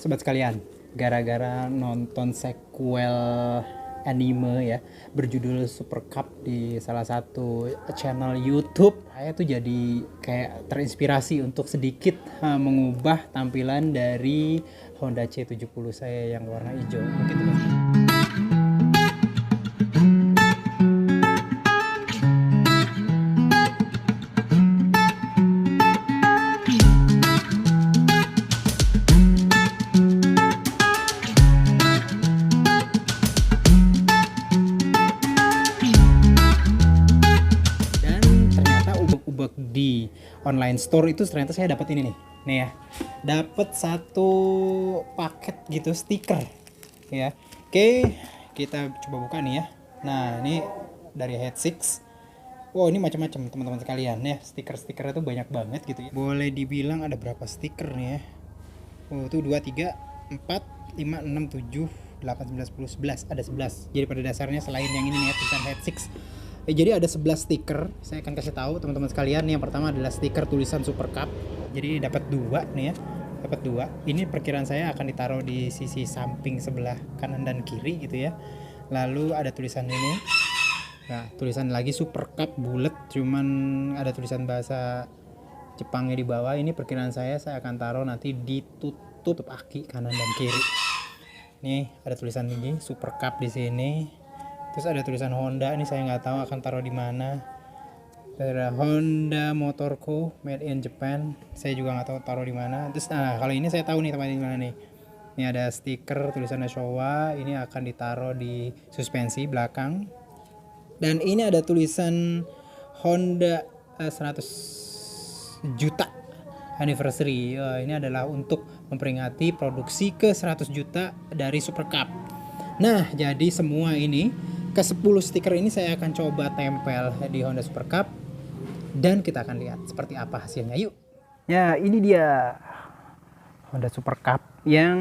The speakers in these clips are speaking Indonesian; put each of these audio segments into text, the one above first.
Sobat sekalian, gara-gara nonton sequel anime ya berjudul Super Cup di salah satu channel YouTube, saya tuh jadi kayak terinspirasi untuk sedikit mengubah tampilan dari Honda C70 saya yang warna hijau. Mungkin teman. Di online store itu ternyata saya dapat ini nih ya, dapat satu paket gitu stiker ya. Oke, kita coba buka nih ya. Nah, ini dari Head6. Wow, ini macam-macam teman-teman sekalian ya, stiker-stiker itu banyak banget gitu ya. Boleh dibilang ada berapa stiker nih ya? Oh, itu 2, 3, 4, 5, 6, 7, 8, 9, 10, 11. Ada 11. Jadi pada dasarnya selain yang ini nih ya, tulisan Head6. Jadi ada 11 stiker. Saya akan kasih tahu teman-teman sekalian. Yang pertama adalah stiker tulisan Super Cup. Jadi dapat 2 nih ya. Dapat 2. Ini perkiraan saya akan ditaruh di sisi samping sebelah kanan dan kiri gitu ya. Lalu ada tulisan ini. Nah, tulisan lagi Super Cup bulat, cuman ada tulisan bahasa Jepangnya di bawah. Ini perkiraan saya akan taruh nanti di tutup aki kanan dan kiri. Nih, ada tulisan ini Super Cup di sini. Terus ada tulisan Honda, ini saya nggak tahu akan taruh di mana. Ada Honda Motor Co. Made in Japan, saya juga nggak tahu taruh di mana. Terus kalau ini saya tahu nih tempatnya di mana nih. Ini ada stiker tulisannya Showa, ini akan ditaruh di suspensi belakang. Dan ini ada tulisan Honda 100 juta anniversary. Ini adalah untuk memperingati produksi ke 100 juta dari Super Cup. Nah, jadi semua ini ke 10 stiker ini saya akan coba tempel di Honda Super Cup dan kita akan lihat seperti apa hasilnya. Yuk. Ya, ini dia Honda Super Cup yang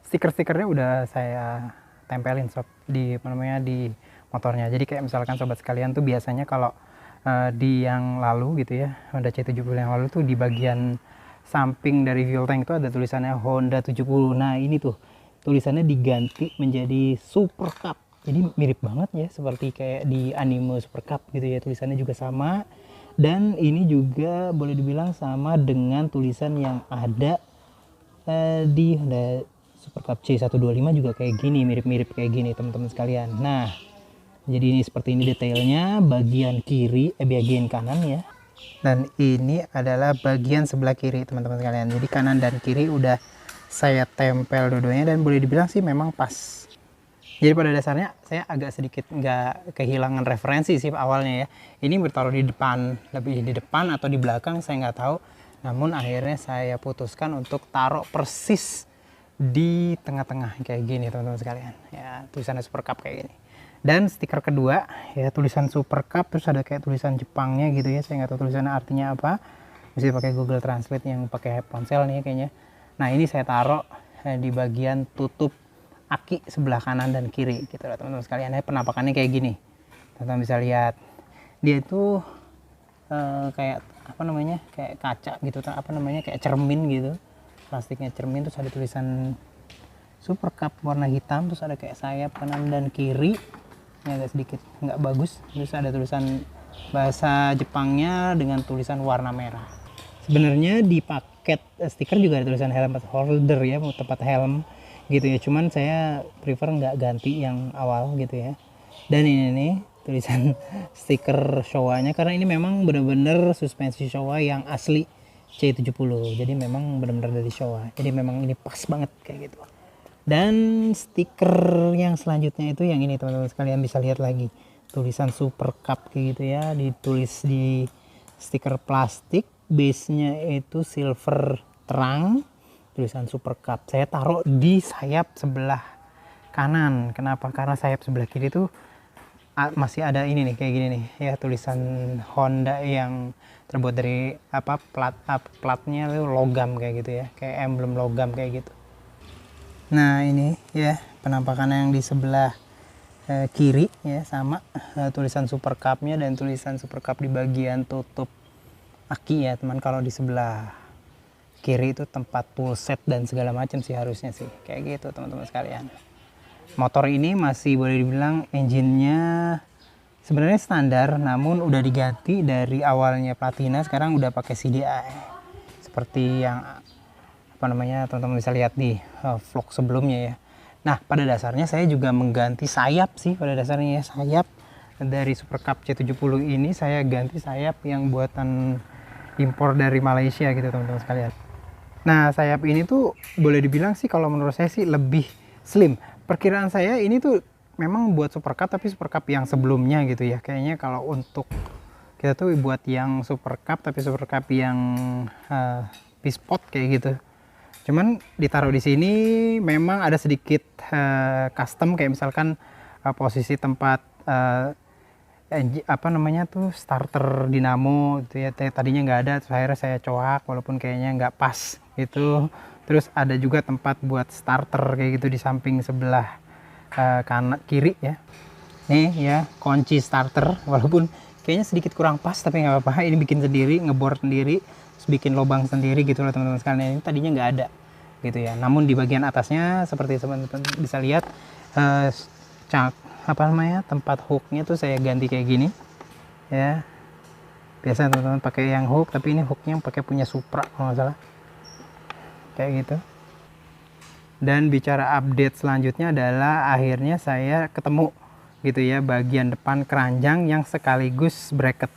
stiker-stikernya udah saya tempelin sob di di motornya. Jadi kayak misalkan sobat sekalian tuh biasanya kalau di yang lalu gitu ya, Honda C70 yang lalu tuh di bagian samping dari fuel tank itu ada tulisannya Honda 70. Nah, ini tuh tulisannya diganti menjadi Super Cup. Jadi mirip banget ya, seperti kayak di anime Super Cup gitu ya, tulisannya juga sama. Dan ini juga boleh dibilang sama dengan tulisan yang ada di Honda Super Cup C125 juga kayak gini, mirip-mirip kayak gini teman-teman sekalian. Nah, jadi ini seperti ini detailnya, bagian kiri, bagian kanan ya. Dan ini adalah bagian sebelah kiri teman-teman sekalian. Jadi kanan dan kiri udah saya tempel dua-duanya dan boleh dibilang sih memang pas. Jadi pada dasarnya saya agak sedikit nggak kehilangan referensi sih awalnya ya. Ini bertaruh di depan, lebih di depan atau di belakang saya nggak tahu. Namun akhirnya saya putuskan untuk taruh persis di tengah-tengah kayak gini teman-teman sekalian. Ya, tulisannya Super Cup kayak gini. Dan stiker kedua ya tulisan Super Cup, terus ada kayak tulisan Jepangnya gitu ya. Saya nggak tahu tulisannya artinya apa. Mesti pakai Google Translate yang pakai ponsel nih kayaknya. Nah, ini saya taruh di bagian tutup aki sebelah kanan dan kiri gitu lah teman-teman sekalian. Penampakannya kayak gini, teman-teman bisa lihat. Dia itu kayak apa namanya, kayak kaca gitu, apa namanya, kayak cermin gitu, plastiknya cermin. Terus ada tulisan Super Cup warna hitam, terus ada kayak sayap kanan dan kiri. Ini agak sedikit nggak bagus. Terus ada tulisan bahasa Jepangnya dengan tulisan warna merah. Sebenarnya di paket stiker juga ada tulisan helmet holder ya, tempat helm gitu ya, cuman saya prefer nggak ganti yang awal gitu ya. Dan ini nih tulisan stiker Showa-nya, karena ini memang benar-benar suspensi Showa yang asli C70, jadi memang benar-benar dari Showa, jadi memang ini pas banget kayak gitu. Dan stiker yang selanjutnya itu yang ini teman-teman sekalian bisa lihat lagi, tulisan Super Cup kayak gitu ya, ditulis di stiker plastik, base-nya itu silver terang, tulisan Super Cup. Saya taruh di sayap sebelah kanan. Kenapa? Karena sayap sebelah kiri tuh masih ada ini nih, kayak gini nih ya, tulisan Honda yang terbuat dari apa, platnya itu logam kayak gitu ya, kayak emblem logam kayak gitu. Nah, ini ya penampakan yang di sebelah kiri ya, sama tulisan Super Cup-nya dan tulisan Super Cup di bagian tutup aki ya teman. Kalau di sebelah kiri itu tempat full set dan segala macam sih harusnya sih, kayak gitu teman-teman sekalian. Motor ini masih boleh dibilang engine-nya sebenarnya standar, namun udah diganti dari awalnya platina, sekarang udah pakai CDI seperti yang apa namanya teman-teman bisa lihat di vlog sebelumnya ya. Nah, pada dasarnya saya juga mengganti sayap sih, pada dasarnya sayap dari Super Cup C70 ini saya ganti sayap yang buatan impor dari Malaysia gitu teman-teman sekalian. Nah, sayap ini tuh boleh dibilang sih kalau menurut saya sih lebih slim. Perkiraan saya ini tuh memang buat Super Cup, tapi Super Cup yang sebelumnya gitu ya. Kayaknya kalau untuk kita tuh buat yang Super Cup, tapi Super Cup yang P-Spot kayak gitu. Cuman ditaruh di sini memang ada sedikit custom, kayak misalkan posisi tempat apa namanya tuh starter dinamo gitu ya, tadinya nggak ada, terus akhirnya saya coak walaupun kayaknya nggak pas gitu. Terus ada juga tempat buat starter kayak gitu di samping sebelah kanan kiri ya. Nih ya, kunci starter walaupun kayaknya sedikit kurang pas, tapi nggak apa-apa, ini bikin sendiri, ngebor sendiri, terus bikin lubang sendiri gitu loh teman-teman sekalian. Ini tadinya nggak ada gitu ya, namun di bagian atasnya seperti teman-teman bisa lihat apa namanya tempat hooknya tuh saya ganti kayak gini ya. Biasa teman-teman pakai yang hook, tapi ini hooknya pakai punya Supra kalau nggak salah, kayak gitu. Dan bicara update selanjutnya adalah akhirnya saya ketemu gitu ya bagian depan keranjang yang sekaligus bracket.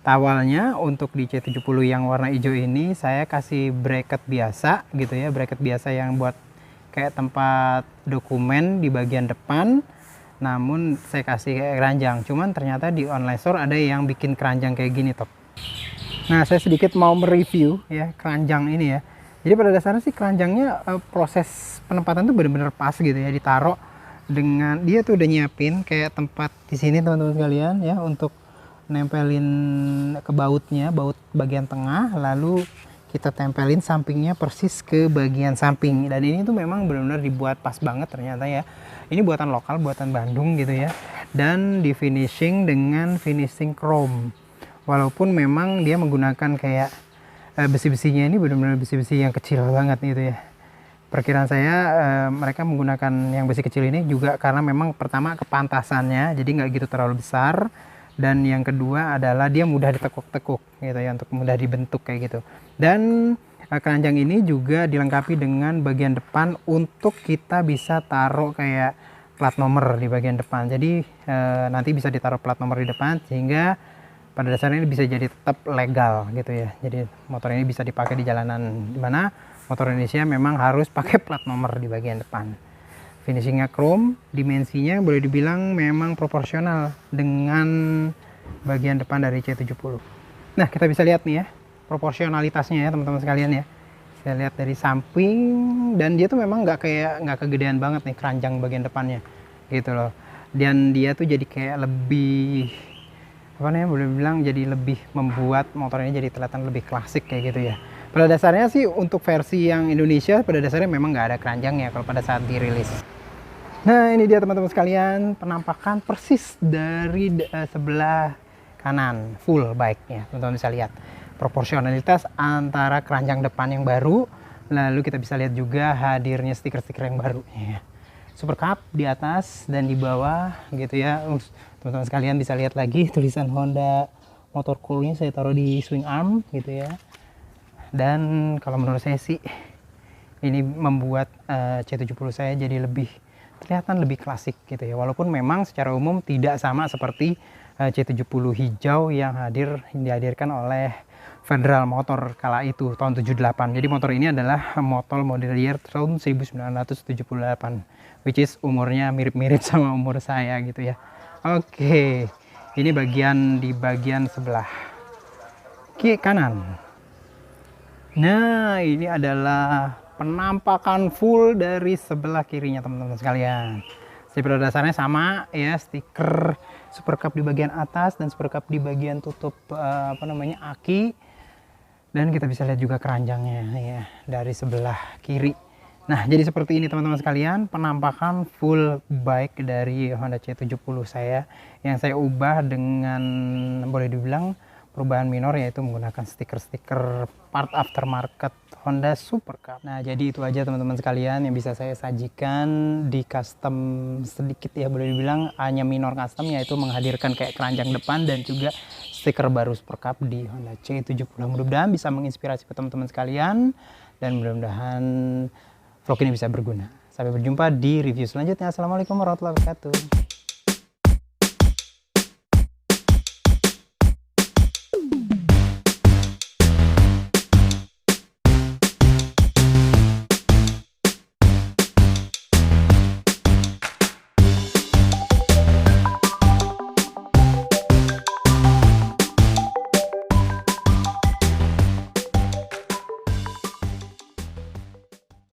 Awalnya untuk di C70 yang warna hijau ini saya kasih bracket biasa gitu ya, bracket biasa yang buat kayak tempat dokumen di bagian depan, namun saya kasih kayak keranjang. Cuman ternyata di online store ada yang bikin keranjang kayak gini top. Nah, saya sedikit mau mereview ya keranjang ini ya. Jadi pada dasarnya sih keranjangnya proses penempatan tuh benar-benar pas gitu ya, ditaruh dengan dia tuh udah nyiapin kayak tempat di sini teman-teman sekalian ya untuk nempelin ke bautnya, baut bagian tengah, lalu kita tempelin sampingnya persis ke bagian samping. Dan ini tuh memang benar-benar dibuat pas banget ternyata ya. Ini buatan lokal, buatan Bandung gitu ya. Dan di finishing dengan finishing chrome. Walaupun memang dia menggunakan kayak besi-besinya ini benar-benar besi-besi yang kecil banget gitu ya. Perkiraan saya mereka menggunakan yang besi kecil ini juga karena memang pertama kepantasannya, jadi nggak gitu terlalu besar. Dan yang kedua adalah dia mudah ditekuk-tekuk gitu ya, untuk mudah dibentuk kayak gitu. Dan keranjang ini juga dilengkapi dengan bagian depan untuk kita bisa taruh kayak plat nomor di bagian depan. Jadi nanti bisa ditaruh plat nomor di depan sehingga pada dasarnya ini bisa jadi tetap legal gitu ya. Jadi motor ini bisa dipakai di jalanan, dimana motor Indonesia memang harus pakai plat nomor di bagian depan. Finishingnya chrome, dimensinya boleh dibilang memang proporsional dengan bagian depan dari C70. Nah, kita bisa lihat nih ya proporsionalitasnya ya teman-teman sekalian ya. Saya lihat dari samping dan dia tuh memang nggak kegedean banget nih keranjang bagian depannya gitu loh. Dan dia tuh jadi kayak lebih apa namanya, boleh bilang jadi lebih membuat motor ini jadi kelihatan lebih klasik kayak gitu ya. Pada dasarnya sih untuk versi yang Indonesia pada dasarnya memang nggak ada keranjangnya kalau pada saat dirilis. Nah, ini dia teman-teman sekalian penampakan persis dari sebelah kanan full bike-nya. Teman-teman bisa lihat proporsionalitas antara keranjang depan yang baru, lalu kita bisa lihat juga hadirnya stiker-stiker yang baru ya. Super Cup di atas dan di bawah gitu ya. Teman-teman sekalian bisa lihat lagi tulisan Honda Motor Cool-nya saya taruh di swing arm gitu ya. Dan kalau menurut saya sih ini membuat C70 saya jadi lebih kelihatan lebih klasik gitu ya. Walaupun memang secara umum tidak sama seperti C70 hijau yang dihadirkan oleh Federal Motor kala itu tahun 78. Jadi motor ini adalah motor model year tahun 1978, which is umurnya mirip-mirip sama umur saya gitu ya. Oke, ini di bagian sebelah kiri kanan. Nah, ini adalah penampakan full dari sebelah kirinya teman-teman sekalian. Pada dasarnya sama ya, stiker Super Cup di bagian atas dan Super Cup di bagian tutup apa namanya aki. Dan kita bisa lihat juga keranjangnya ya dari sebelah kiri. Nah, jadi seperti ini teman-teman sekalian penampakan full bike dari Honda C70 saya yang saya ubah dengan boleh dibilang perubahan minor, yaitu menggunakan stiker-stiker part aftermarket Honda Super Cup. Nah, jadi itu aja teman-teman sekalian yang bisa saya sajikan di custom sedikit ya, boleh dibilang hanya minor custom, yaitu menghadirkan kayak keranjang depan dan juga stiker baru Super Cup di Honda C70. Mudah-mudahan bisa menginspirasi teman-teman sekalian dan mudah-mudahan vlog ini bisa berguna. Sampai berjumpa di review selanjutnya. Assalamualaikum warahmatullahi wabarakatuh.